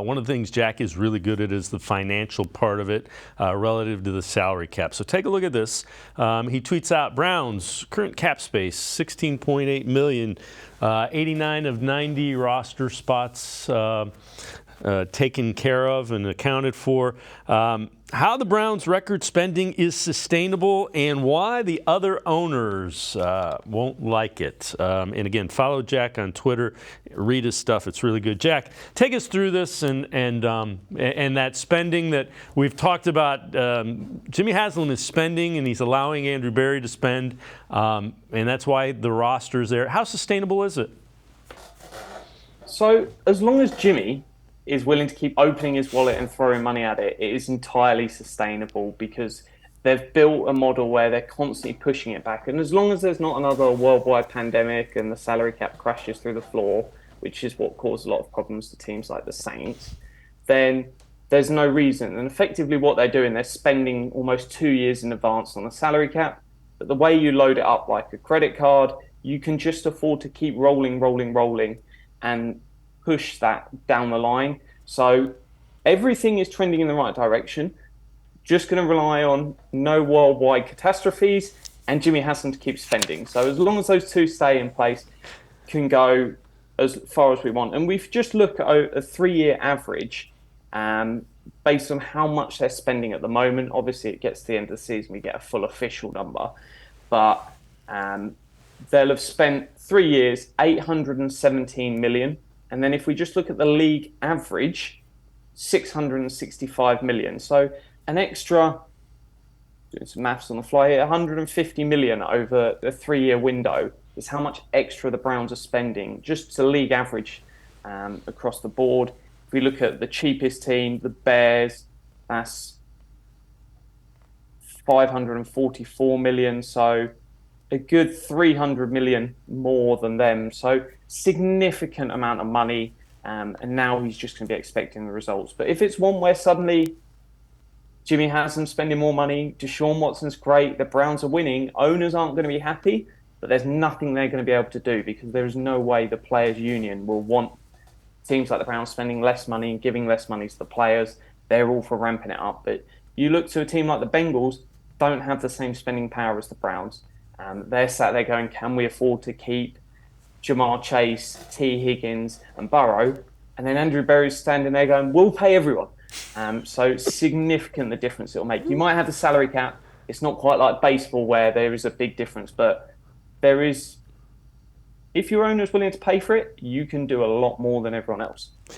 One of the things Jack is really good at is the financial part of it relative to the salary cap. So take a look at this. He tweets out Browns current cap space, $16.8 million, 89 of 90 roster spots taken care of and accounted for. How the Browns' record spending is sustainable and why the other owners won't like it. And again, follow Jack on Twitter. Read his stuff. It's really good. Jack, take us through this and that spending that we've talked about. Jimmy Haslam is spending, and he's allowing Andrew Berry to spend, and that's why the roster's there. How sustainable is it? So as long as Jimmy is willing to keep opening his wallet and throwing money at it, it is entirely sustainable because they've built a model where they're constantly pushing it back. And as long as there's not another worldwide pandemic and the salary cap crashes through the floor, which is what caused a lot of problems to teams like the Saints, then there's no reason. And effectively what they're doing, they're spending almost 2 years in advance on the salary cap. But the way you load it up like a credit card, you can just afford to keep rolling, and push that down the line. So everything is trending in the right direction. Just going to rely on no worldwide catastrophes and Jimmy Haslam to keep spending. So as long as those two stay in place, can go as far as we want. And we've just looked at a 3-year average based on how much they're spending at the moment. Obviously, it gets to the end of the season, we get a full official number. But they'll have spent 3 years, $817 million. And then if we just look at the league average, $665 million. So an extra, doing some maths on the fly here, $150 million over the 3-year window is how much extra the Browns are spending, just to league average across the board. If we look at the cheapest team, the Bears, that's $544 million. So a good $300 million more than them. So significant amount of money. And now he's just going to be expecting the results. But if it's one where suddenly Jimmy Haslam spending more money, Deshaun Watson's great, the Browns are winning, owners aren't going to be happy, but there's nothing they're going to be able to do because there is no way the players' union will want teams like the Browns spending less money and giving less money to the players. They're all for ramping it up. But you look to a team like the Bengals, don't have the same spending power as the Browns. They're sat there going, can we afford to keep Jamar Chase, T. Higgins, and Burrow? And then Andrew Berry's standing there going, we'll pay everyone. So significant the difference it'll make. You might have the salary cap. It's not quite like baseball where there is a big difference, but there is. If your owner is willing to pay for it, you can do a lot more than everyone else.